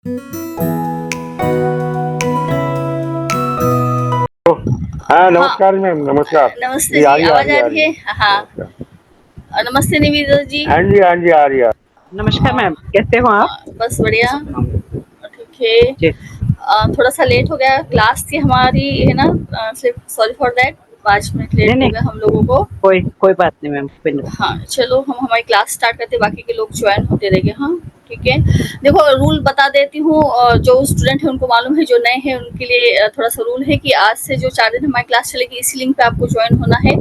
हाँ, हाँ, नमस्कार मैम, नमस्कार। नमस्ते जी, जी, आवाज़ आ रही है? हाँ। नमस्कार। नमस्ते निवेदिता जी। हाँ जी, हाँ जी, आ रही है। नमस्कार मैम, कैसे हो आप? बस बढ़िया। ठीक है। जी, थोड़ा-सा लेट हो गया, क्लास थी हमारी, है ना? सिर्फ सॉरी फॉर दैट, 5 मिनट नहीं, लेट हो नहीं, गया हम लोगों को। कोई बात नहीं मैम, कोई नहीं। हाँ, चलो हम हमारी क्लास स्टार्ट करते हैं, बाकी के लोग जॉइन होते रहेंगे, हाँ, ठीक है। देखो रूल बता देती हूँ, जो स्टूडेंट है उनको मालूम है, जो नए हैं उनके लिए थोड़ा-सा रूल है कि आज से जो 4 दिन हमारी क्लास चलेगी, इसी लिंक पे आपको जॉइन होना है।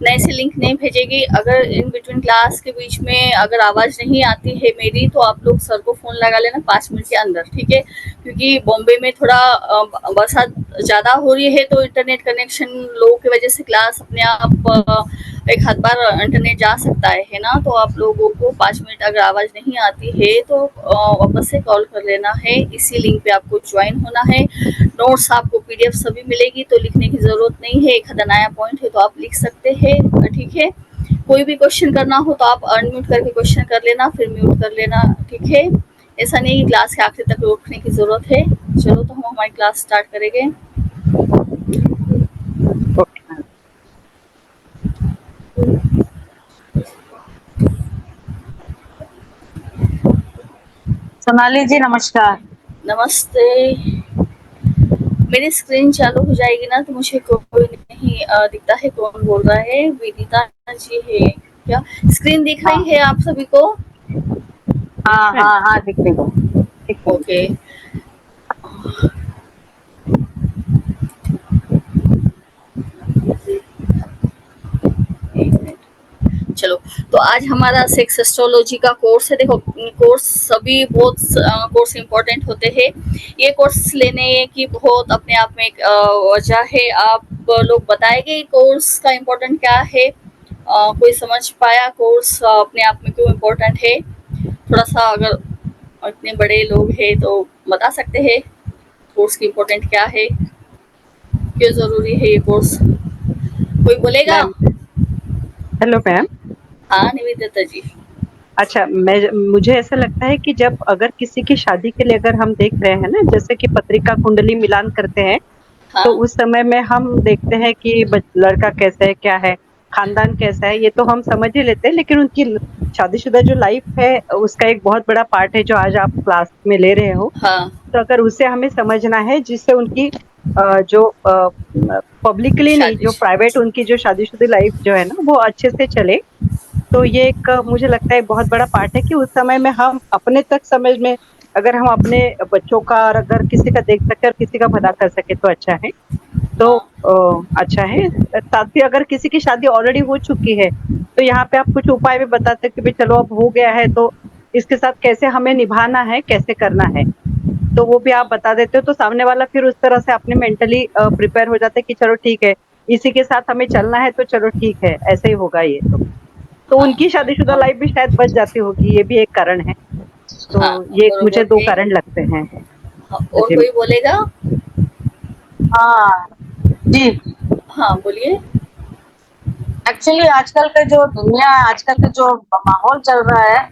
नए से लिंक नहीं भेजेगी। अगर इन बिटवीन क्लास के बीच में अगर आवाज़ नहीं आती है मेरी, तो आप लोग सर को फ़ोन लगा लेना 5 मिनट के अंदर, ठीक है? क्योंकि बॉम्बे में थोड़ा बरसात ज़्यादा हो रही है, तो इंटरनेट कनेक्शन लो की वजह से क्लास अपने आप एक आध बार इंटरनेट जा सकता है ना? तो आप लोगों को 5 मिनट अगर आवाज़ नहीं आती है तो वापस से कॉल कर लेना है। इसी लिंक पे आपको ज्वाइन होना है। नोट्स आपको पीडीएफ सभी मिलेगी, तो लिखने की ज़रूरत नहीं है। एक आधा नया पॉइंट है तो आप लिख सकते हैं, ठीक है? कोई भी क्वेश्चन करना हो तो आप अनम्यूट करके क्वेश्चन कर लेना, फिर म्यूट कर लेना, ठीक है? ऐसा नहीं कि क्लास के आखिर तक रोकने की ज़रूरत है। चलो तो हम हमारी क्लास स्टार्ट करेंगे। Okay ma'am. सोनाली जी नमस्कार। नमस्ते। मेरी स्क्रीन चालू हो जाएगी ना, तो मुझे कोई नहीं दिखता है कौन बोल रहा है। विनीता जी है क्या? स्क्रीन दिख हाँ, रही है आप सभी को? यस हाँ, मैम, हाँ, हाँ, दिख रही है। ठीक है। ओके। एक मिनट। चलो, तो आज हमारा सेक्स एस्ट्रोलॉजी का कोर्स है। देखो, कोर्स सभी बहुत कोर्स इम्पोर्टेंट होते हैं। ये कोर्स लेने की बहुत अपने आप में एक वजह है। आप लोग बताएंगे कोर्स का इम्पोर्टेंट क्या है? कोई समझ पाया कोर्स अपने आप में क्यों इम्पोर्टेंट है? थोड़ा सा अगर इतने बड़े लोग हैं तो बता सकते हैं कोर्स की इम्पोर्टेंट क्या है, क्यों ज़रूरी है ये कोर्स? कोई बोलेगा? Ma'am, hello ma'am. हाँ, निवेदिता जी। अच्छा, मुझे ऐसा लगता है कि जब अगर किसी की शादी के लिए अगर हम देख रहे हैं ना, जैसे कि पत्रिका कुंडली मिलान करते हैं, तो हाँ, उस समय में हम देखते हैं कि लड़का कैसा है, क्या है, खानदान कैसा है, ये तो हम समझ ही लेते हैं, लेकिन उनकी शादीशुदा जो लाइफ है उसका एक बहुत बड़ा पार्ट है जो आज आप क्लास में ले रहे हो। हाँ, तो अगर उसे हमें समझना है जिससे उनकी जो पब्लिकली नहीं, शादी। जो प्राइवेट उनकी जो शादीशुदा लाइफ जो है ना वो अच्छे से चले। तो ये एक मुझे लगता है बहुत बड़ा पार्ट है कि उस समय में हम अपने तक समझ में, अगर हम अपने बच्चों का और अगर किसी का देख सके और किसी का भला कर सके तो अच्छा है। तो हाँ, अच्छा है। साथ ही अगर किसी की शादी ऑलरेडी हो चुकी है तो यहाँ पे आप कुछ उपाय भी बताते कि भाई चलो अब हो गया है तो इसके साथ कैसे हमें निभाना है, कैसे करना है, तो वो भी आप बता देते हो तो सामने वाला फिर उस तरह से अपने मेंटली प्रिपेयर हो जाता है कि चलो ठीक है, इसी के साथ हमें चलना है तो चलो ठीक है, ऐसे ही होगा ये तो हाँ, उनकी शादीशुदा लाइफ भी शायद बच जाती होगी, ये भी एक कारण है। तो हाँ, ये मुझे बरोबर 2 है। कारण लगते हैं। हाँ, और जी। कोई बोलेगा? हाँ, जी। हाँ, बोलिए। एक्चुअली आजकल का जो दुनिया है, आजकल का जो माहौल चल रहा है,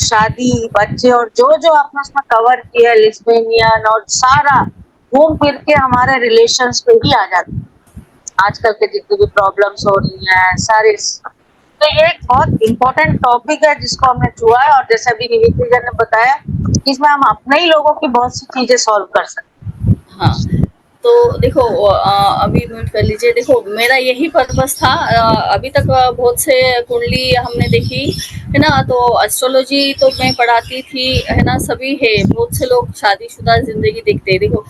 शादी, बच्चे और जो आपने उसमें कवर किया, लेस्बियन और सारा घूम फिर के हमारे रिलेशंस पे ही आ जाता है। आजकल के जितनी भी प्रॉब्लम्स हो रही हैं, सारी तो ये एक बहुत इम्पोर्टेंट टॉपिक है जिसको हमने छुआ है, और जैसे अभी निवेदिता ने बताया कि इसमें हम अपने ही लोगों की बहुत सी चीजें सॉल्व कर सकते हाँ, तो देखो अभी म्यूट कर लीजिए। देखो, मेरा यही पर्पस था। अभी तक बहुत से कुंडली हमने देखी, है ना? तो एस्ट्रोलॉजी तो मैं पढ़ाती थी, है ना? सभी है, बहुत से लोग शादीशुदा ज़िंदगी देखते हैं। देखो,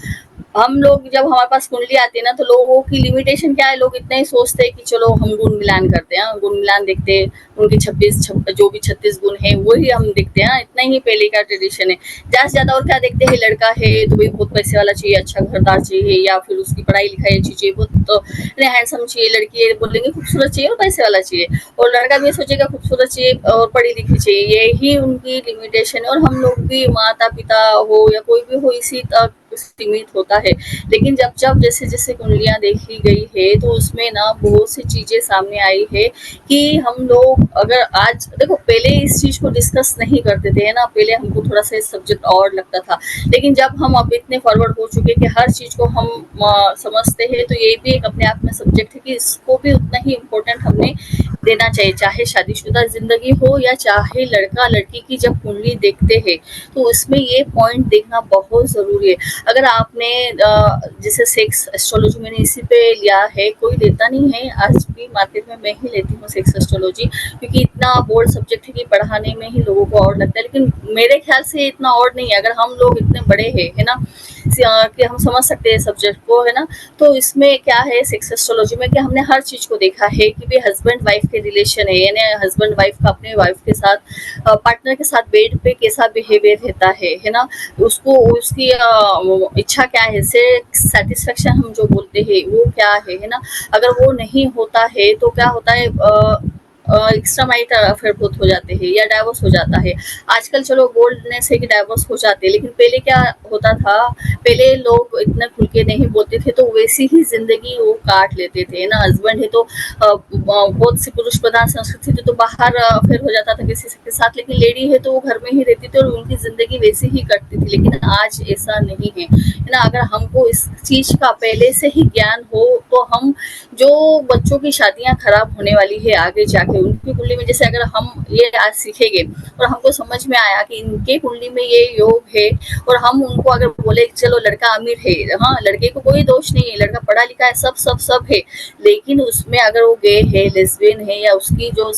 हम लोग जब हमारे पास कुंडली आती है ना, तो लोगों की लिमिटेशन क्या है? लोग इतना ही सोचते हैं कि चलो हम गुण मिलान करते हैं, गुण मिलान देखते हैं, उनके 26 जो भी 36 गुण है वही हम देखते हैं, इतना ही पहले का ट्रेडिशन है। ज़्यादा से ज़्यादा और क्या देखते हैं? लड़का है तो भाई बहुत पैसे वाला चाहिए, अच्छा घरदार चाहिए, या फिर उसकी पढ़ाई लिखाई अच्छी चाहिए, बहुत तो हैंडसम चाहिए। लड़की है बोलेंगे खूबसूरत चाहिए और पैसे वाला चाहिए, और लड़का भी सोचेगा खूबसूरत चाहिए और पढ़ी लिखी चाहिए। यही उनकी लिमिटेशन है। और हम लोग भी, माता पिता हो या कोई भी हो, इसी तक तक सीमित होता है। लेकिन जब जब जैसे जैसे कुंडलियां देखी गई है तो उसमें ना बहुत सी चीजें सामने आई है कि हम लोग अगर आज देखो, पहले इस चीज को डिस्कस नहीं करते थे, है ना, पहले हमको थोड़ा सा सब्जेक्ट और लगता था। लेकिन जब हम अब इतने फॉरवर्ड हो चुके कि हर चीज को हम समझते हैं, तो ये भी एक अपने आप में सब्जेक्ट है कि इसको भी उतना ही इम्पोर्टेंट हमने देना चाहिए, चाहे शादीशुदा जिंदगी हो या चाहे लड़का लड़की की जब कुंडली देखते हैं तो उसमें ये पॉइंट देखना बहुत जरूरी है। अगर आपने जैसे सेक्स एस्ट्रोलॉजी मैंने इसी पे लिया है, कोई लेता नहीं है, आज भी मार्केट में मैं ही लेती हूँ सेक्स एस्ट्रोलॉजी, क्योंकि इतना बोर्ड सब्जेक्ट है कि पढ़ाने में ही लोगों को और लगता है। लेकिन मेरे ख्याल से इतना और नहीं है, अगर हम लोग इतने बड़े हैं, है ना, कि हम समझ सकते हैं सब्जेक्ट को, है ना। तो इसमें क्या है सेक्स एस्ट्रोलॉजी में कि हमने हर चीज को देखा है कि भाई हस्बैंड वाइफ के रिलेशन है, यानी हस्बैंड वाइफ का अपने वाइफ के साथ, पार्टनर के साथ बेड पे कैसा बिहेवियर रहता है ना, उसको उसकी इच्छा क्या है, सेटिस्फेक्शन हम जो बोलते हैं वो क्या है ना। अगर वो नहीं होता है तो क्या होता है, एक्स्ट्रा मैरिटल अफेयर बहुत हो जाते हैं या डाइवोर्स हो जाता है। आजकल चलो बोल्डनेस है कि डाइवोर्स हो जाते हैं, लेकिन पहले क्या होता था, पहले लोग इतना खुल के नहीं बोलते थे तो वैसी ही जिंदगी वो काट लेते थे ना। हस्बैंड है तो बहुत सी पुरुष प्रधान संस्कृति थी तो बाहर अफेयर हो जाता था किसी के साथ, लेकिन लेडी है तो वो घर में ही रहती थी और उनकी जिंदगी वैसी ही कटती थी। लेकिन आज ऐसा नहीं है ना। अगर हमको इस चीज का पहले से ही ज्ञान हो तो हम जो बच्चों की शादियां खराब होने वाली है आगे जाके उनकी कुंडली में, जैसे अगर हम ये आज सीखेंगे और हमको समझ में आया कि इनके कुंडली में ये योग है और हम उनको अगर बोले चलो लड़का अमीर है, हाँ लड़के को कोई दोष नहीं है, लड़का पढ़ा लिखा है, सब सब सब है, लेकिन उसमें अगर वो गे है, लेस्बियन है या उसकी जो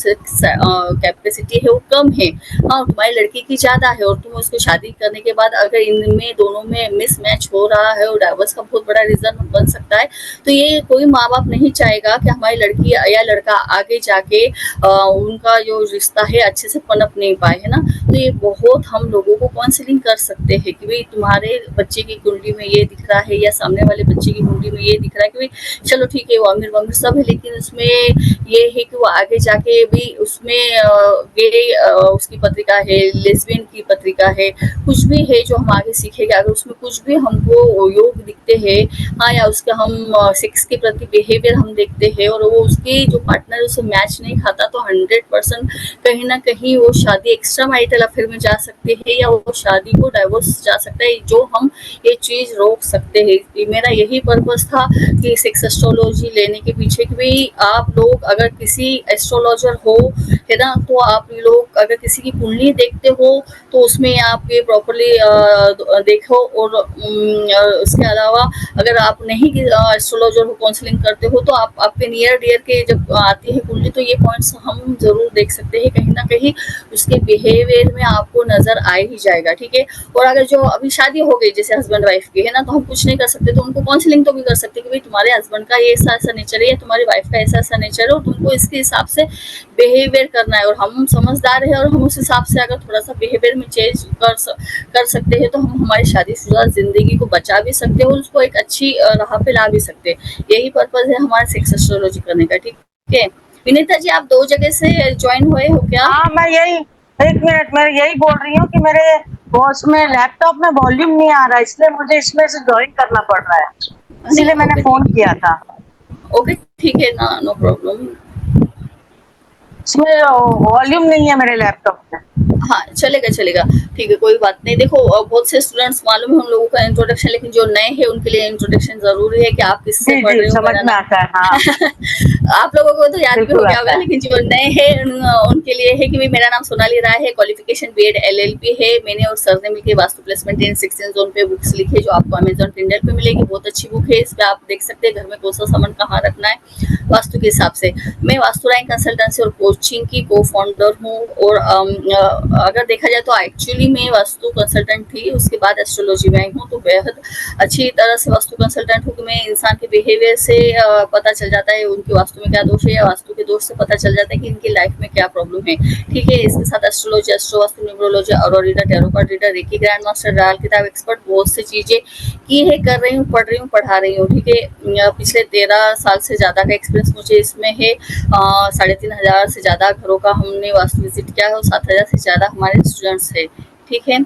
कैपेसिटी है वो कम है, हाँ तुम्हारी लड़की की ज्यादा है और तुम उसको शादी करने के बाद अगर इनमें दोनों में मिसमैच हो रहा है और डाइवोर्स का बहुत बड़ा रीजन बन सकता है, तो ये कोई माँ बाप नहीं चाहेगा कि हमारी लड़की या लड़का आगे जाके उनका जो रिश्ता है अच्छे से पनप नहीं पाए, है ना। तो ये बहुत हम लोगों को काउंसलिंग कर सकते हैं कि भाई तुम्हारे बच्चे की कुंडली में ये दिख रहा है या सामने वाले बच्चे की कुंडली में ये दिख रहा है कि भाई चलो ठीक है वो अमीर वमीर सब है, लेकिन उसमें ये है कि वो आगे जाके भी उसमें उसकी पत्रिका है, लेस्बियन की पत्रिका है, कुछ भी है जो हम आगे सीखेंगे, अगर उसमें कुछ भी हमको योग दिखते हैं, हाँ, या उसका हम सेक्स के प्रति बिहेवियर हम देखते हैं और वो उसके जो पार्टनर उसे मैच नहीं खाता, तो 100% कहीं ना कहीं वो शादी एक्स्ट्रा मैरिटल अफेयर में जा सकते हैं या वो शादी को डाइवोर्स जा सकता है, जो हम ये चीज रोक सकते हैं। मेरा यही पर्पस था कि सेक्स एस्ट्रोलॉजी लेने के पीछे कि भाई आप लोग अगर किसी एस्ट्रोलॉजर हो, है ना, तो आप लोग अगर किसी की कुंडली देखते हो तो उसमें आप ये प्रॉपरली देखो, और उसके अलावा अगर आप नहीं एस्ट्रोलॉजर को काउंसलिंग करते हो तो आप आपके नियर डियर के जब आती है कुंडली तो ये पॉइंट्स हम जरूर देख सकते हैं, कहीं ना कहीं उसके बिहेवियर में आपको नजर आ ही जाएगा, ठीक है। और अगर जो अभी शादी हो गई जैसे हस्बैंड वाइफ की, है ना, तो हम कुछ नहीं कर सकते, तो उनको काउंसलिंग तो भी कर सकते कि भाई तुम्हारे हस्बैंड का ये ऐसा ऐसा नेचर है या तुम्हारी वाइफ का ऐसा ऐसा नेचर है और तुमको इसके हिसाब से बिहेवियर करना है, और हम समझदार है और हम उस हिसाब से अगर थोड़ा सा बिहेवियर में चेंज कर सकते हैं तो हम हमारी शादीशुदा जिंदगी को बचा भी सकते हैं और उसको एक अच्छी राह पे ला भी सकते हैं। यही पर्पज है हमारे सेक्स एस्ट्रोलॉजी करने का, ठीक है। विनीता जी, आप 2 जगह से ज्वाइन हुए हो क्या? हाँ, मैं यही, एक मिनट, मैं यही बोल रही हूँ कि मेरे उसमें लैपटॉप में वॉल्यूम नहीं आ रहा है, इसलिए मुझे इसमें से ज्वाइन करना पड़ रहा है, इसीलिए मैंने फोन किया था। ओके ठीक है ना, नो प्रॉब्लम। इसमें वॉल्यूम नहीं है मेरे लैपटॉप में। हाँ चलेगा चलेगा, ठीक है, कोई बात नहीं। देखो बहुत से स्टूडेंट्स मालूम है हम लोगों का इंट्रोडक्शन, लेकिन जो नए हैं उनके लिए इंट्रोडक्शन जरूरी है कि आप किससे पढ़ रहे हो, समझ में आता है, हाँ। आप लोगों को तो याद भी हो गया होगा, लेकिन जो नए हैं उनके लिए है कि मेरा नाम सोनाली राय है, क्वालिफिकेशन बीएड एलएलबी है। मैंने और सर ने मिलकर वास्तु प्लेसमेंट इन 16 जोन पे बुक्स लिखी है जो आपको अमेजॉन किंडल पे मिलेगी, बहुत अच्छी बुक है। इस पे आप देख सकते हैं घर में कौन सा सामान कहाँ रखना है वास्तु के हिसाब से। मैं वास्तु राय कंसल्टेंसी और कोचिंग की को फाउंडर हूँ, और अगर देखा जाए तो एक्चुअली मैं वास्तु कंसल्टेंट थी, उसके बाद एस्ट्रोलॉजी में आई हूँ, तो बेहद अच्छी तरह से वास्तु कंसल्टेंट हूँ कि मैं इंसान के बिहेवियर से पता चल जाता है उनकी वास्तु में क्या दोष है, या वास्तु के दोष से पता चल जाता है कि इनकी लाइफ में क्या प्रॉब्लम है, ठीक है। इसके साथ astrology, astro vastu, numerology, Auro reader, tarot card reader, reiki grand master, dial किताब एक्सपर्ट, बहुत सी चीजें की है, कर रही हूँ, पढ़ रही हूँ, पढ़ा रही हूँ, ठीक है। पिछले 13 साल से ज्यादा का एक्सपीरियंस मुझे इसमें है। 3,500 से ज्यादा घरों का हमने वास्तु विजिट किया है और 7,000 से ज्यादा हमारे स्टूडेंट्स है, ठीक है।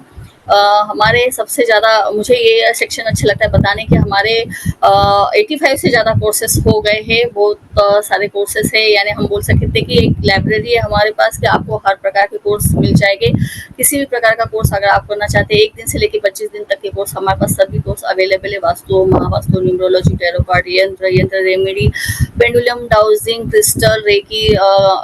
हमारे सबसे ज़्यादा मुझे ये सेक्शन अच्छा लगता है बताने कि हमारे 85 से ज़्यादा कोर्सेस हो गए हैं, बहुत सारे कोर्सेस है, यानी हम बोल सकते हैं कि एक लाइब्रेरी है हमारे पास कि आपको हर प्रकार के कोर्स मिल जाएंगे। किसी भी प्रकार का कोर्स अगर आप करना चाहते हैं, 1 दिन से लेकर 25 दिन तक के कोर्स हमारे पास सभी कोर्स अवेलेबल है। Vastu, Mahavastu, numerology, tarot card, yantra remedy, pendulum, dowsing, crystal, reiki,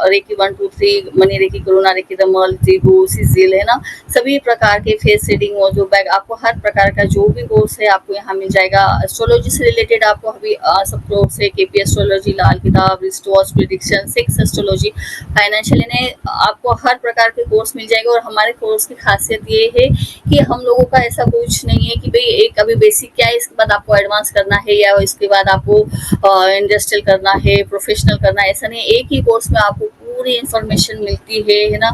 reiki 1 2 3, money reiki, corona reiki, रमल, त्रिभु, सिजिल, है ना, सभी प्रकार के फेस रीडिंग और जो बैग, आपको हर प्रकार का जो भी कोर्स है आपको यहाँ मिल जाएगा। एस्ट्रोलॉजी से रिलेटेड आपको अभी सब कोर्स है, केपी एस्ट्रोलॉजी, लाल किताब, रिस्टॉर्स प्रेडिक्शन, सेक्स एस्ट्रोलॉजी, फाइनेंशियल, यानी आपको हर प्रकार के कोर्स मिल जाएगा। और हमारे कोर्स की खासियत ये है कि हम लोगों का ऐसा कुछ नहीं है कि भाई एक अभी बेसिक क्या है, इसके बाद आपको एडवांस करना है या इसके बाद आपको इंडस्ट्रियल करना है, प्रोफेशनल करना है, ऐसा नहीं। एक ही कोर्स में आपको पूरी इंफॉर्मेशन मिलती है ना।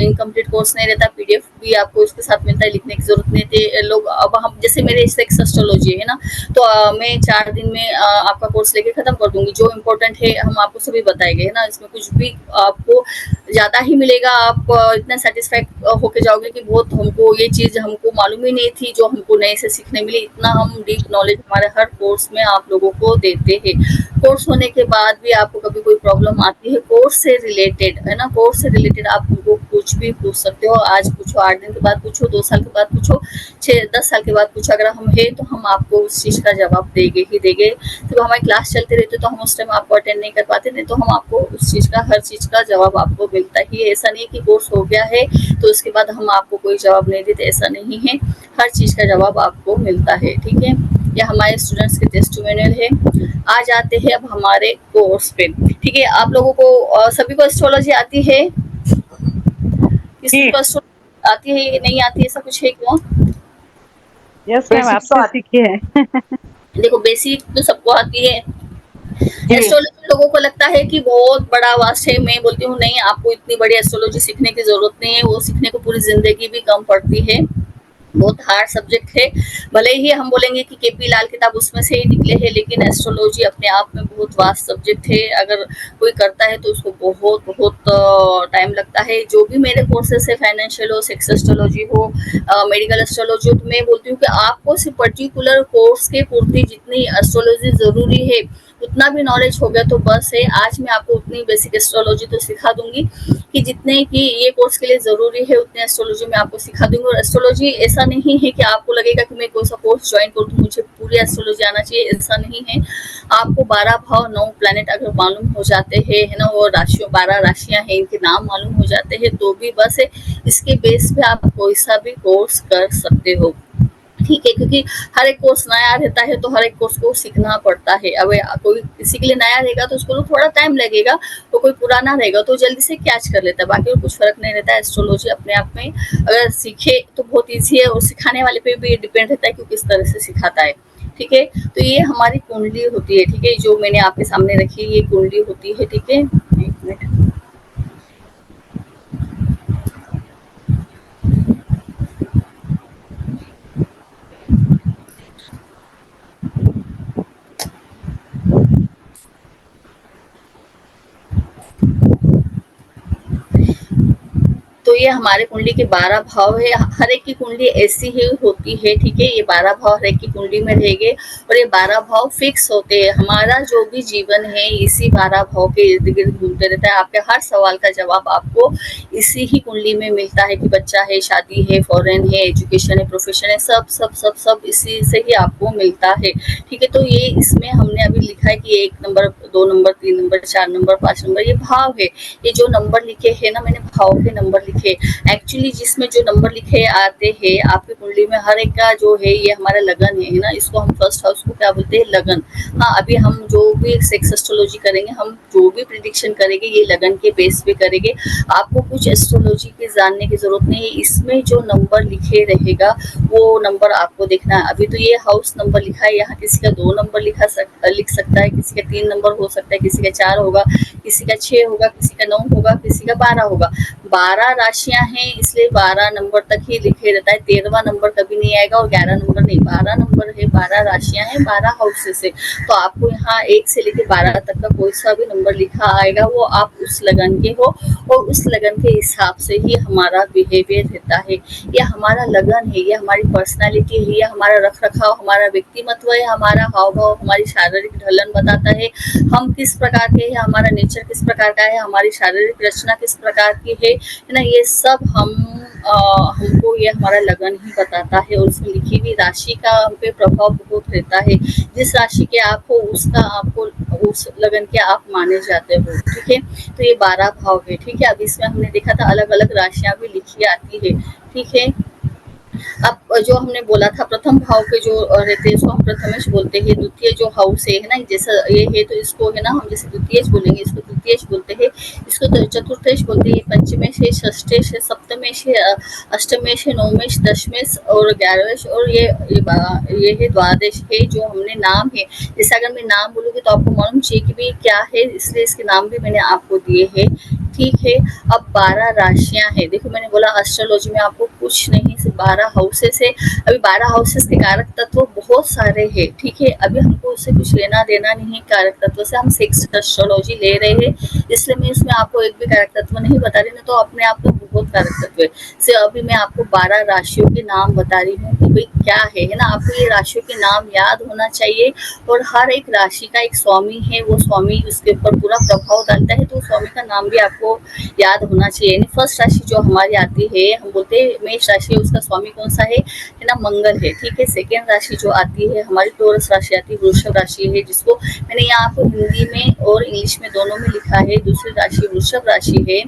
इनकम्प्लीट कोर्स नहीं रहता, पीडीएफ भी आपको इसके साथ मिलता है, लिखने की जरूरत नहीं थी। लोग अब हम जैसे मेरे सेक्स एस्ट्रोलॉजी है ना, तो मैं 4 दिन में आपका कोर्स लेके खत्म कर दूंगी। जो इम्पोर्टेंट है हम आपको सभी बताएंगे, है ना, इसमें कुछ भी आपको ज्यादा ही मिलेगा। आप इतना सेटिस्फाइड होके जाओगे कि बहुत हमको ये चीज हमको मालूम ही नहीं थी जो हमको नए से सीखने मिली। इतना हम डीप नॉलेज हमारे हर कोर्स में आप लोगों को देते हैं। कोर्स होने के बाद भी आपको कभी कोई प्रॉब्लम आती है कोर्स से रिलेटेड, है ना, कोर्स से रिलेटेड आप हमको कुछ भी पूछ सकते हो। आज पूछो, 8 दिन के बाद पूछो, 2 साल के बाद पूछो, 6-10 साल के बाद पूछो, अगर हम है तो हम आपको उस चीज का जवाब देंगे ही देंगे। तो हमारी क्लास चलते रहते तो हम उस टाइम आपको अटेंड नहीं कर पाते, नहीं तो हम आपको उस चीज का, हर चीज का जवाब आपको मिलता ही है। ऐसा नहीं कि कोर्स हो गया है तो उसके बाद हम आपको कोई जवाब नहीं देते, ऐसा नहीं है। हर चीज का जवाब आपको मिलता है, ठीक है। यह हमारे स्टूडेंट्स के टेस्टिमोनियल है। आ जाते हैं अब हमारे कोर्स पे, ठीक है। आप लोगों को सभी को एस्ट्रोलॉजी आती है? किसी को एस्ट्रोलॉजी आती है, नहीं आती है, ऐसा कुछ है क्या? यस मैम, आपसे सीखी है। देखो बेसिक तो सबको आती है। एस्ट्रोलॉजी लोगों को लगता है कि बहुत बड़ा वास्ट है। मैं बोलती हूँ नहीं, आपको इतनी बड़ी एस्ट्रोलॉजी सीखने की जरूरत नहीं है। वो सीखने को पूरी जिंदगी भी कम पड़ती है। बहुत हार्ड सब्जेक्ट है। भले ही हम बोलेंगे कि केपी लाल किताब उसमें से ही निकले हैं, लेकिन एस्ट्रोलॉजी अपने आप में बहुत वास्ट सब्जेक्ट है। अगर कोई करता है तो उसको बहुत बहुत टाइम लगता है। जो भी मेरे कोर्सेस है, फाइनेंशियल हो, सेक्स एस्ट्रोलॉजी हो, मेडिकल एस्ट्रोलॉजी हो, तो मैं बोलती हूँ कि आपको सिर्फ पर्टिकुलर कोर्स के पूर्ति जितनी एस्ट्रोलॉजी जरूरी है उतना भी नॉलेज हो गया तो बस है। आज मैं आपको उतनी बेसिक एस्ट्रोलॉजी तो सिखा दूंगी कि जितने की ये कोर्स के लिए जरूरी है उतने एस्ट्रोलॉजी मैं आपको सिखा दूंगी। और एस्ट्रोलॉजी ऐसा नहीं है कि आपको लगेगा कि मैं कोई सा कोर्स ज्वाइन करूँ तो मुझे पूरी एस्ट्रोलॉजी आना चाहिए, ऐसा नहीं है। आपको 12 भाव 9 प्लैनेट अगर मालूम हो जाते हैं, है ना, वो राशियों 12 राशियां हैं, इनके नाम मालूम हो जाते हैं तो भी बस है। इसके बेस पे आप कोई सा भी कोर्स कर सकते हो, ठीक है। क्योंकि हर एक कोर्स नया रहता है तो हर एक कोर्स को सीखना पड़ता है। अब कोई किसी के लिए नया रहेगा तो उसको थोड़ा टाइम लगेगा, तो कोई पुराना रहेगा तो जल्दी से कैच कर लेता है। बाकी और कुछ फर्क नहीं रहता है। एस्ट्रोलॉजी अपने आप में अगर सीखे तो बहुत ईजी है, और सिखाने वाले पे भी डिपेंड रहता है कि किस तरह से सिखाता है, ठीक है। तो ये हमारी कुंडली होती है, ठीक है, जो मैंने आपके सामने रखी है ये कुंडली होती है, ठीक है। 1 मिनट, तो ये हमारे कुंडली के 12 भाव है। हर एक की कुंडली ऐसी ही होती है, ठीक है। ये 12 भाव हर एक की कुंडली में रहेंगे और ये 12 भाव फिक्स होते हैं। हमारा जो भी जीवन है इसी 12 भाव के इर्द गिर्द घूमते रहता है। आपके हर सवाल का जवाब आपको इसी ही कुंडली में मिलता है कि बच्चा है, शादी है, फॉरेन है, एजुकेशन है, प्रोफेशन है, सब सब सब सब इसी से ही आपको मिलता है, ठीक है। तो ये इसमें हमने अभी लिखा है कि 1 number, 2 number, 3 number, 4 number, 5 number, ये भाव है। ये जो नंबर लिखे हैं ना, मैंने भाव के नंबर लिखे। एक्चुअली जिसमें जो नंबर लिखे आते हैं आपकी कुंडली में, हर एक का जो है ये हमारा लगन है ना, इसको हम फर्स्ट हाउस को क्या बोलते हैं, लगन। हाँ, अभी हम जो भी सेक्स एस्ट्रोलॉजी करेंगे, हम जो भी प्रिडिक्शन करेंगे ये लगन के बेस पे करेंगे। आपको कुछ एस्ट्रोलॉजी के जानने की जरूरत नहीं है। इसमें जो नंबर लिखे रहेगा वो नंबर आपको देखना है। अभी तो ये हाउस नंबर लिखा है, यहाँ किसी का 2 नंबर लिख सकता है, किसी का 3 नंबर हो सकता है, किसी का 4 होगा, किसी का 6 होगा, किसी का 9 होगा, किसी का 12 होगा। 12 राशियां हैं, इसलिए 12 नंबर तक ही लिखे रहता है, 13वां नंबर कभी नहीं आएगा और 11 नंबर नहीं, 12 नंबर है, 12 राशियां हैं, 12 हाउसेस है। तो आपको यहाँ 1 से लेकर 12 तक का कोई सा भी नंबर लिखा आएगा, वो आप उस लगन के हो और उस लगन के हिसाब से ही हमारा बिहेवियर रहता है। ये हमारा लगन है, ये हमारी पर्सनालिटी है, ये हमारा रख रखाव, हमारा व्यक्तिमत्व है, हमारा हाव भाव, हमारी शारीरिक ढलन बताता है, हम किस प्रकार के हैं, हमारा नेचर किस प्रकार का है, हमारी शारीरिक रचना किस प्रकार की है ना, ये सब हमको ये हमारा लगन ही बताता है। और उसमें लिखी हुई राशि का हम पे प्रभाव बहुत रहता है। जिस राशि के आप हो उसका आपको उस लगन के आप माने जाते हो, ठीक है। तो ये 12 भाव है, ठीक है। अब इसमें हमने देखा था अलग अलग राशियां भी लिखी आती है, ठीक है। अब जो हमने बोला था प्रथम भाव के जो रहते हैं इसको हम प्रथमेश बोलते हैं। द्वितीय जो हाउस है ना, जैसा ये है तो इसको है ना हम जैसे द्वितीयश बोलेंगे, इसको तृतीयश बोलते हैं, इसको तो चतुर्थेश बोलते हैं, पंचमेश है, षष्ठेश है, सप्तमेश है, अष्टमेश है, नवमेश, दशमेश और 11वेश और ये है द्वादश है जो हमने नाम है। जैसे अगर मैं नाम बोलूँगी तो आपको मालूम चाहिए कि भाई क्या है, इसलिए इसके नाम भी मैंने आपको दिए हैं, ठीक है। अब 12 राशियां हैं, देखो मैंने बोला एस्ट्रोलॉजी में आपको कुछ नहीं, सिर्फ 12 हाउसेस है। अभी 12 हाउसेस के कारक तत्व बहुत सारे हैं, ठीक है। अभी हमको उससे कुछ लेना देना नहीं है कारक तत्व से, हम सेक्स एस्ट्रोलॉजी ले रहे हैं, इसलिए मैं इसमें आपको एक भी कारक तत्व नहीं बता रही, नहीं तो अपने आप में बहुत कारक तत्व है। से अभी मैं आपको 12 राशियों के नाम बता रही हूँ कि भाई क्या है ना। आपको ये राशियों के नाम याद होना चाहिए और हर एक राशि का एक स्वामी है, वो स्वामी उसके ऊपर पूरा प्रभाव डालता है, तो स्वामी का नाम भी आपको याद होना चाहिए। यानी फर्स्ट राशि जो हमारी आती है, हम बोलते हैं मेष राशि, उसका स्वामी कौन सा है ना, मंगल है, ठीक है। सेकेंड राशि जो आती है हमारी टॉरस राशि आती है, वृषभ राशि है, जिसको मैंने यहाँ आपको हिंदी में और इंग्लिश में दोनों में लिखा है। दूसरी राशि वृषभ राशि है,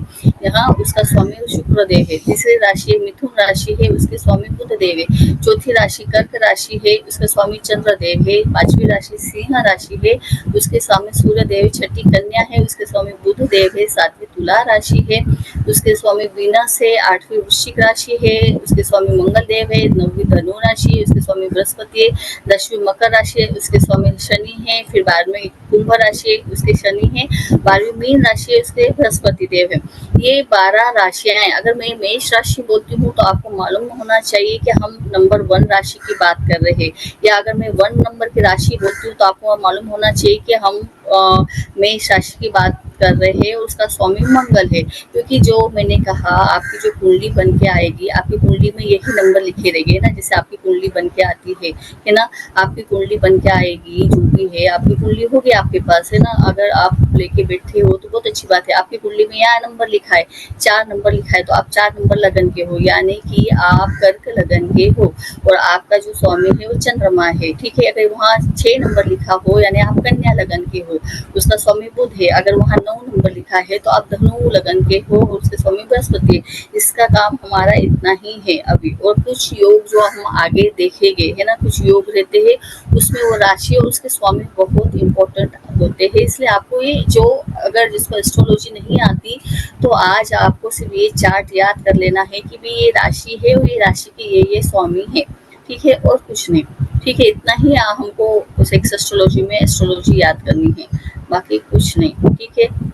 यहाँ उसका स्वामी शुक्रदेव है। तीसरी राशि मिथुन राशि है, उसके स्वामी बुध देव है। चौथी राशि कर्क राशि है, उसका स्वामी चंद्रदेव है। पांचवी राशि सिंह राशि है, उसके स्वामी सूर्य देव। छठी कन्या है, उसके स्वामी बुध देव है। सातवीं तुला राशि है, उसके स्वामी वीनस है। आठवीं वृश्चिक राशि है, उसके स्वामी मंगल देव है। नौवीं धनु राशि है, उसके स्वामी बृहस्पति है। 10वीं मकर राशि है, उसके स्वामी शनि है। फिर 12वीं कुंभ राशि है, उसके शनि है। 12वीं मीन राशि है, उसके बृहस्पति देव है। ये 12 राशियां हैं। अगर मैं मेष राशि बोलती हूँ तो आपको मालूम होना चाहिए कि हम नंबर 1 राशि की बात कर रहे हैं, या अगर मैं 1 नंबर की राशि बोलती हूँ तो आपको मालूम होना चाहिए कि हम मेष राशि की बात कर रहे हैं, उसका स्वामी मंगल है। क्योंकि जो मैंने कहा आपकी जो कुंडली बन के आएगी, आपकी कुंडली में यही नंबर लिखे रहेंगे ना, जैसे आपकी कुंडली बन के आती है ना। आपकी कुंडली बन के आएगी, जो भी है आपकी कुंडली होगी आपके पास, है ना। अगर आप लेके बैठे हो तो बहुत अच्छी बात है। आपकी कुंडली में यहाँ नंबर लिखा है, 4 नंबर लिखा है, तो आप 4 नंबर लगन के हो, यानी कि आप कर्क लगन के हो और आपका जो स्वामी है वो चंद्रमा है, ठीक है। अगर वहाँ 6 नंबर लिखा हो यानी आप कन्या लगन के हो, उसका स्वामी बुध है। अगर वहाँ 9 नंबर लिखा है तो आप धनु लगन के हो और उसके स्वामी बृहस्पति है। इसका काम हमारा इतना ही है अभी। और कुछ योग जो हम आगे देखेंगे, है ना, कुछ योग रहते हैं उसमें वो राशि और उसके स्वामी बहुत इंपॉर्टेंट होते हैं। इसलिए आपको ये जो अगर जिसको एस्ट्रोलॉजी नहीं आती तो आज आपको सिर्फ ये चार्ट याद कर लेना है कि भाई ये राशि है और ये राशि के ये स्वामी है, ठीक है, और कुछ नहीं, ठीक है। इतना ही हमको सेक्स एस्ट्रोलॉजी में एस्ट्रोलॉजी याद करनी है, बाकी कुछ नहीं, ठीक है।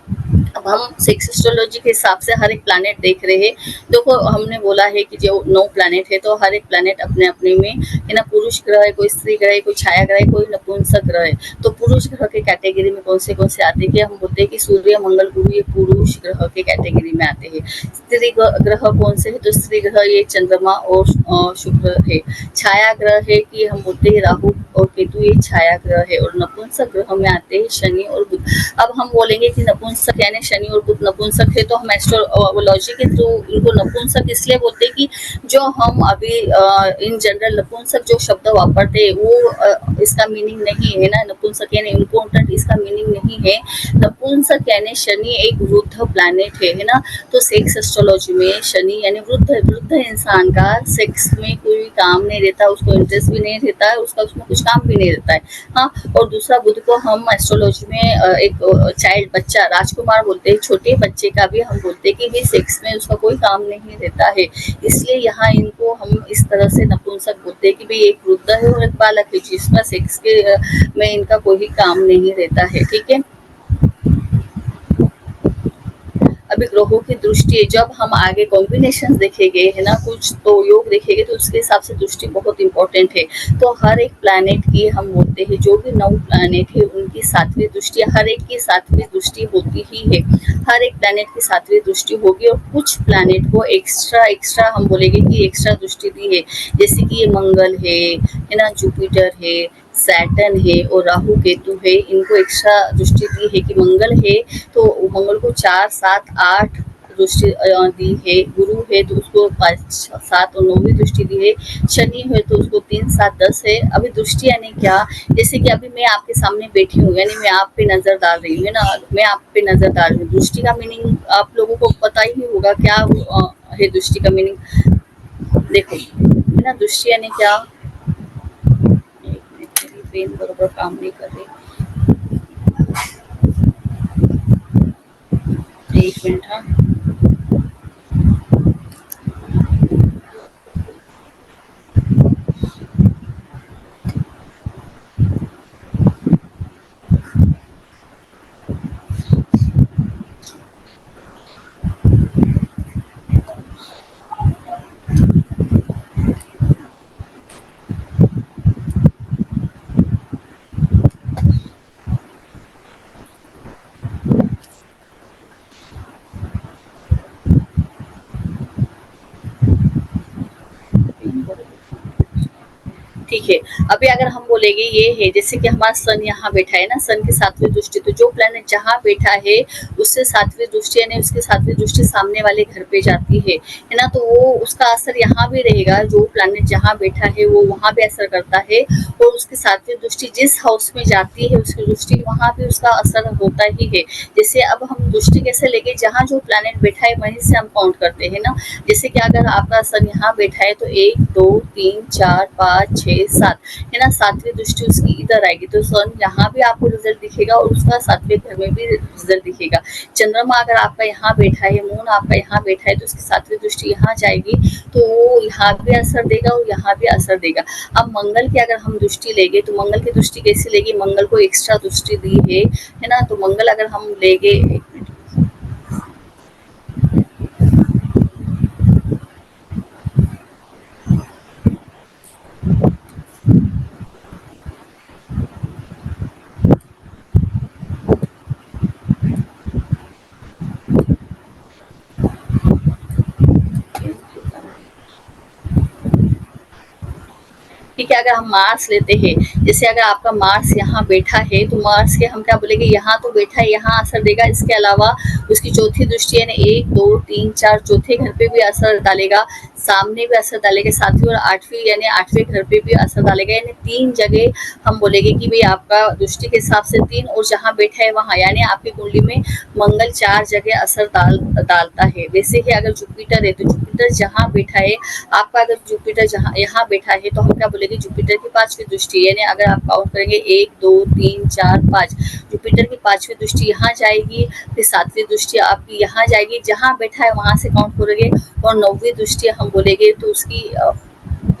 अब हम सेक्स एस्ट्रोलॉजी के हिसाब से हर एक प्लैनेट देख रहे हैं। देखो हमने बोला है कि जो 9 प्लैनेट है तो हर एक प्लैनेट अपने अपने में, है ना, पुरुष ग्रह है, कोई स्त्री ग्रह है, कोई छाया ग्रह है, कोई नपुंसक ग्रह है। तो पुरुष ग्रह के कैटेगरी में कौन से आते हैं कि हम बोलते हैं कि सूर्य मंगल गुरु ये पुरुष ग्रह के कैटेगरी में आते हैं। स्त्री ग्रह कौन से है तो स्त्री ग्रह ये चंद्रमा और शुक्र है। छाया ग्रह है कि हम बोलते हैं राहु और केतु, ये छाया ग्रह है। और नपुंसक ग्रह में आते हैं शनि और बुध। अब हम बोलेंगे कि नपुंसक यानी शनि और बुध नपुंसक है, तो हम एस्ट्रोलॉजी के थ्रू इनको नपुंसक इसलिए बोलते हैं कि जो हम अभी इन जनरल नपुंसक जो शब्द वापरते हैं वो इसका मीनिंग नहीं है ना। नपुंसक यानी इम्पोर्टेंट, इसका मीनिंग नहीं है। नपुंसक यानी शनि एक वृद्ध प्लैनेट है ना। तो सेक्स एस्ट्रोलॉजी में शनि यानी वृद्ध इंसान का सेक्स में कोई काम नहीं रहता, उसको इंटरेस्ट भी नहीं रहता है, उसमें कुछ काम भी नहीं रहता है, हाँ। और दूसरा बुध को हम एस्ट्रोलॉजी में एक चाइल्ड बच्चा राजकुमार बोलते हैं। छोटे बच्चे का भी हम बोलते हैं कि भाई सेक्स में उसका कोई काम नहीं रहता है, इसलिए यहाँ इनको हम इस तरह से नपुंसक बोलते हैं कि भाई एक वृद्ध है और एक बालक है जिसका सेक्स के में इनका कोई काम नहीं रहता है, ठीक है। अभी ग्रहों की दृष्टि जब हम आगे कॉम्बिनेशन देखेंगे है ना, कुछ तो योग देखेंगे तो उसके हिसाब से दृष्टि बहुत इंपॉर्टेंट है। तो हर एक प्लैनेट की हम बोलते हैं जो भी 9 प्लैनेट है उनकी 7वीं दृष्टि, हर एक की 7वीं दृष्टि होती ही है। हर एक प्लैनेट की 7वीं दृष्टि होगी और कुछ प्लैनेट को एक्स्ट्रा हम बोलेंगे कि एक्स्ट्रा दृष्टि दी है, जैसे कि ये मंगल है ना, जुपिटर है, सैटर्न है और राहु केतु है, इनको एक्स्ट्रा दृष्टि दी है कि मंगल है तो मंगल को 4, 7, 8 दृष्टि दी है। गुरु है तो उसको 5, 7 और 9वीं दृष्टि दी है। शनि है तो उसको 3, 7, 10 है। अभी दृष्टि यानी क्या, जैसे कि अभी मैं आपके सामने बैठी हूँ यानी मैं आप पे नजर डाल रही हूँ है ना, मैं आप पे नजर डाल रही हूँ। दृष्टि का मीनिंग आप लोगों को पता ही होगा क्या है दृष्टि का मीनिंग। देखो है ना, दृष्टि यानी क्या, एक मिनट मेरी पेन बरोबर काम नहीं कर रही, एक मिनट। हाँ ठीक है। अभी अगर हम बोलेंगे ये है जैसे कि हमारा सन यहाँ बैठा है ना, सन की 7वीं दृष्टि, तो जो प्लैनेट जहाँ बैठा है उससे 7वीं दृष्टि यानी उसकी 7वीं दृष्टि सामने वाले घर पे जाती है ना, तो वो उसका असर यहाँ भी रहेगा। जो प्लैनेट जहाँ बैठा है वो वहाँ भी असर करता है और उसकी 7वीं दृष्टि जिस हाउस में जाती है उसकी दृष्टि वहाँ भी उसका असर होता ही है। जैसे अब हम दृष्टि कैसे लेंगे, जहाँ जो प्लैनेट बैठा है वहीं से हम काउंट करते हैं ना। जैसे कि अगर आपका सन यहाँ बैठा है तो 1, 2, 3, 4, 5, 6, 7 है ना, 7वीं दृष्टि उसकी इधर आएगी तो सन यहाँ भी आपको रिजल्ट दिखेगा और उसका 7वें घर में भी रिजल्ट दिखेगा। चंद्रमा अगर आपका यहाँ बैठा है, मून आपका यहाँ बैठा है तो उसकी 7वीं दृष्टि यहाँ जाएगी तो वो यहाँ भी असर देगा और यहाँ भी असर देगा। अब मंगल की अगर हम दृष्टि लेंगे तो मंगल की दृष्टि कैसे लेगी, मंगल को एक्स्ट्रा दृष्टि दी है ना, तो मंगल अगर हम लेंगे, एक मिनट, ठीक है। अगर हम मार्स लेते हैं, जैसे अगर आपका मार्स यहाँ बैठा है तो मार्स के हम क्या बोलेंगे, यहाँ तो बैठा है यहाँ असर देगा, इसके अलावा उसकी चौथी दृष्टि यानी 1, 2, 3, 4 चौथे घर पे भी असर डालेगा, सामने भी असर डालेगा, 7वीं और 8वीं यानी 8वें घर पे भी असर डालेगा। यानी 3 जगह हम बोलेंगे कि भाई आपका दृष्टि के हिसाब से 3 और जहाँ बैठा है वहाँ, यानी आपकी कुंडली में मंगल 4 जगह असर डालता है। वैसे ही अगर जुपिटर है तो जुपिटर जहाँ बैठा है, आपका अगर जुपिटर जहाँ यहाँ बैठा है तो हम क्या बोलेंगे, जुपिटर की 5वीं दृष्टि यानी अगर आप काउंट करेंगे 1, 2, 3, 4, 5, जुपिटर की 5वीं दृष्टि यहाँ जाएगी, फिर 7वीं दृष्टि आपकी यहाँ जाएगी, जहाँ बैठा है वहां से काउंट करेंगे और 9वीं दृष्टि हम बोलेंगे तो उसकी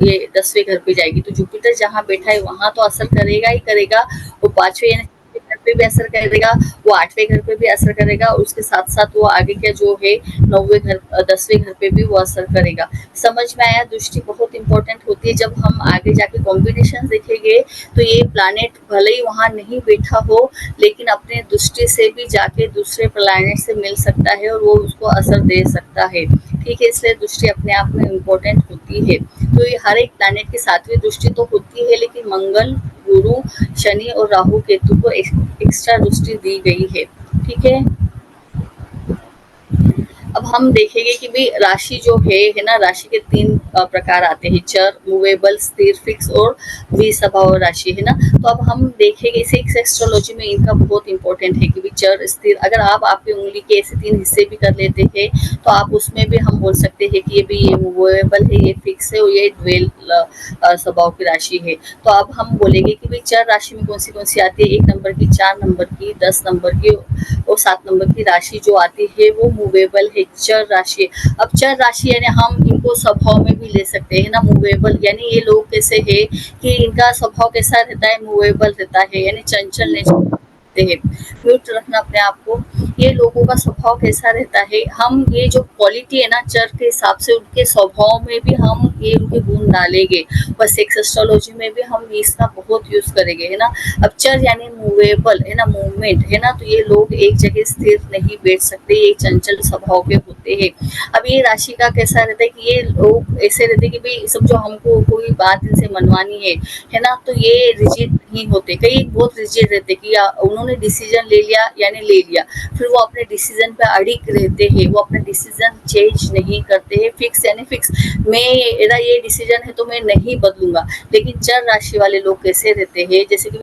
ये 10वें घर पे जाएगी। तो जुपिटर जहाँ बैठा है वहां तो असर करेगा ही करेगा, वो 5वें यानी घर पे भी असर करेगा, वो 8वें घर पे भी असर करेगा और उसके साथ साथ वो आगे का जो है 9वें घर 10वें घर पे भी वो असर करेगा। समझ में आया, दृष्टि बहुत इंपॉर्टेंट होती है। जब हम आगे जाके कॉम्बिनेशन देखेंगे तो ये प्लैनेट भले ही वहां नहीं बैठा हो लेकिन अपने दृष्टि से भी जाके दूसरे प्लैनेट से मिल सकता है और वो उसको असर दे सकता है। ठीक है, इसलिए दृष्टि अपने आप में इम्पोर्टेंट होती है। तो ये हर एक प्लैनेट की 7वीं दृष्टि तो होती है, लेकिन मंगल, गुरु, शनि और राहु केतु को एक्स्ट्रा दृष्टि दी गई है। ठीक है, अब हम देखेंगे कि भाई राशि जो है ना, राशि के 3 प्रकार आते हैं, चर, मूवेबल, स्थिर, फिक्स और द्विस्वभाव राशि है ना। तो अब हम देखेंगे सिक्स एस्ट्रोलॉजी में इनका बहुत इंपॉर्टेंट है कि भाई चर, स्थिर, अगर आप आपकी उंगली के ऐसे 3 हिस्से भी कर लेते हैं तो आप उसमें भी हम बोल सकते हैं कि ये भी ये मूवेबल है, ये फिक्स है और ये द्वैल स्वभाव की राशि है। तो अब हम बोलेंगे कि भाई चर राशि में कौन सी आती है, 1 नंबर की, 4 नंबर की, 10 नंबर की और 7 नंबर की राशि जो आती है वो मूवेबल है, चर राशि। अब चर राशि यानी हम इनको स्वभाव में भी ले सकते हैं ना, मूवेबल यानी ये लोग कैसे है कि इनका स्वभाव कैसा रहता है, मूवेबल रहता है यानी चंचल नेचर रहते हैं। म्यूट रखना अपने आप को। ये लोगों का स्वभाव कैसा रहता है, हम ये जो क्वालिटी है ना चर के हिसाब से उनके स्वभाव में भी हम ये उनके गुण डालेंगे। बस सेक्स एस्ट्रोलॉजी में भी हम इसका बहुत यूज करेंगे, है ना। अब चर यानी मूवेबल, है ना, मूवमेंट, है ना। तो ये लोग एक जगह स्थिर नहीं बैठ सकते, ये चंचल स्वभाव के होते हैं। अब ये राशि का कैसा रहता है कि ये लोग ऐसे रहते हैं कि भाई समझो हमको कोई बात इनसे मनवानी है ना, तो ये रिजिड नहीं होते। कई बहुत रिजिड रहते कि उन्होंने डिसीजन ले लिया यानी ले लिया, फिर वो अपने डिसीजन पे अड़िग रहते हैं, वो अपना डिसीजन चेंज नहीं करते हैं। फिक्स यानी फिक्स, मेरा ये डिसीजन है तो मैं नहीं बदलूंगा। लेकिन चर राशि वाले लोग कैसे रहते हैं, जैसे कि